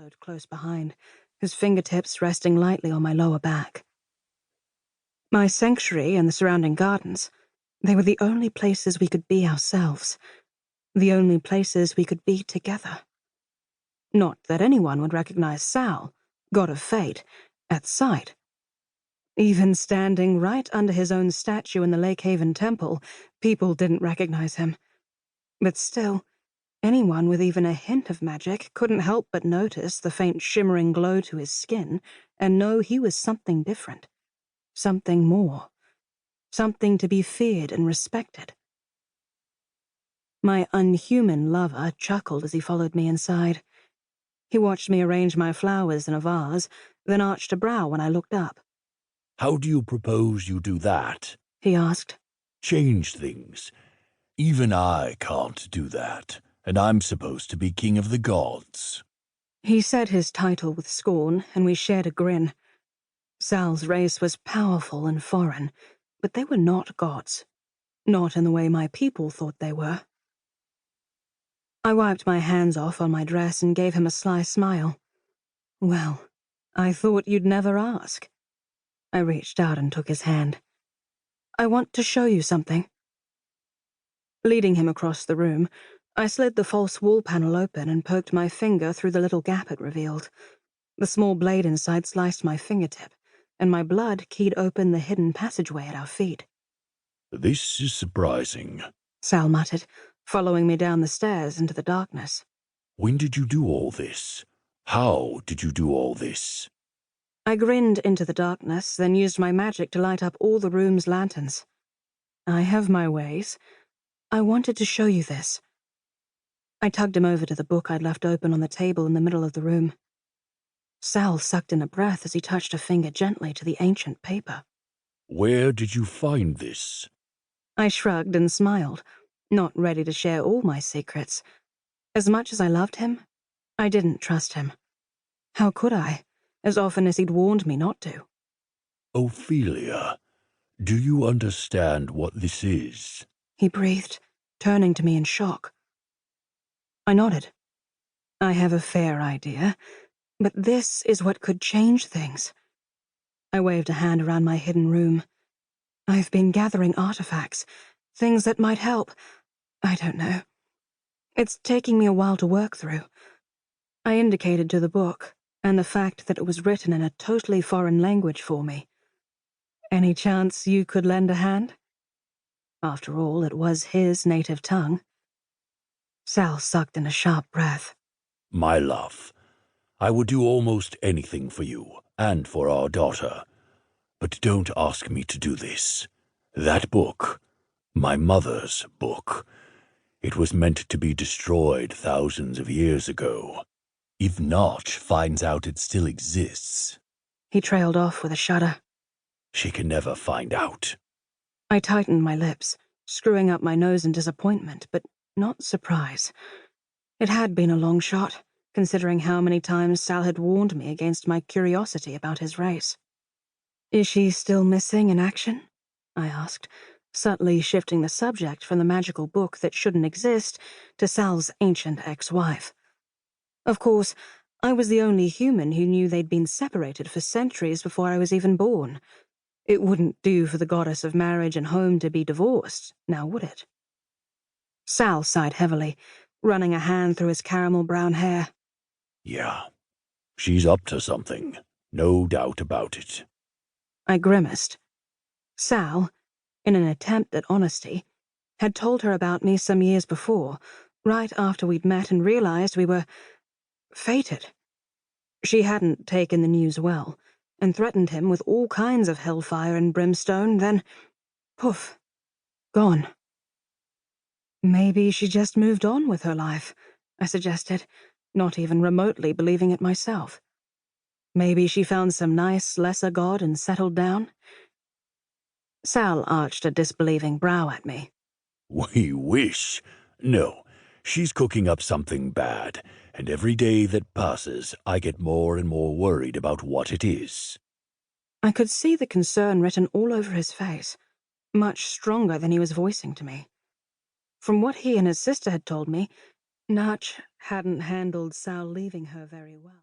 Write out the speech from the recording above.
followed close behind, his fingertips resting lightly on my lower back. My sanctuary and the surrounding gardens, they were the only places we could be ourselves, the only places we could be together. Not that anyone would recognize Sal, god of fate, at sight. Even standing right under his own statue in the Lakehaven temple, people didn't recognize him. But still, anyone with even a hint of magic couldn't help but notice the faint shimmering glow to his skin and know he was something different, something more, something to be feared and respected. My unhuman lover chuckled as he followed me inside. He watched me arrange my flowers in a vase, then arched a brow when I looked up. "How do you propose you do that?" he asked. "Change things. Even I can't do that, and I'm supposed to be king of the gods." He said his title with scorn, and we shared a grin. Sal's race was powerful and foreign, but they were not gods. Not in the way my people thought they were. I wiped my hands off on my dress and gave him a sly smile. "Well, I thought you'd never ask." I reached out and took his hand. "I want to show you something." Leading him across the room, I slid the false wall panel open and poked my finger through the little gap it revealed. The small blade inside sliced my fingertip, and my blood keyed open the hidden passageway at our feet. "This is surprising," Sal muttered, following me down the stairs into the darkness. "When did you do all this? How did you do all this?" I grinned into the darkness, then used my magic to light up all the room's lanterns. I have my ways. I wanted to show you this. I tugged him over to the book I'd left open on the table in the middle of the room. Sal sucked in a breath as he touched a finger gently to the ancient paper. "Where did you find this?" I shrugged and smiled, not ready to share all my secrets. As much as I loved him, I didn't trust him. How could I, as often as he'd warned me not to? "Ophelia, do you understand what this is?" He breathed, turning to me in shock. I nodded. I have a fair idea, but this is what could change things. I waved a hand around my hidden room. I've been gathering artifacts, things that might help. I don't know. It's taking me a while to work through. I indicated to the book, and the fact that it was written in a totally foreign language for me. Any chance you could lend a hand? After all, it was his native tongue. Sal sucked in a sharp breath. "My love, I would do almost anything for you and for our daughter. But don't ask me to do this. That book, my mother's book, it was meant to be destroyed thousands of years ago. If Notch finds out it still exists..." He trailed off with a shudder. "She can never find out." I tightened my lips, screwing up my nose in disappointment, but not surprise. It had been a long shot, considering how many times Sal had warned me against my curiosity about his race. "Is she still missing in action?" I asked, subtly shifting the subject from the magical book that shouldn't exist to Sal's ancient ex-wife. Of course, I was the only human who knew they'd been separated for centuries before I was even born. It wouldn't do for the goddess of marriage and home to be divorced, now would it? Sal sighed heavily, running a hand through his caramel-brown hair. "Yeah, she's up to something. No doubt about it." I grimaced. Sal, in an attempt at honesty, had told her about me some years before, right after we'd met and realized we were fated. She hadn't taken the news well, and threatened him with all kinds of hellfire and brimstone, then, poof, gone. "Maybe she just moved on with her life," I suggested, not even remotely believing it myself. "Maybe she found some nice, lesser god and settled down?" Sal arched a disbelieving brow at me. "We wish. No, she's cooking up something bad, and every day that passes I get more and more worried about what it is." I could see the concern written all over his face, much stronger than he was voicing to me. From what he and his sister had told me, Notch hadn't handled Sal leaving her very well.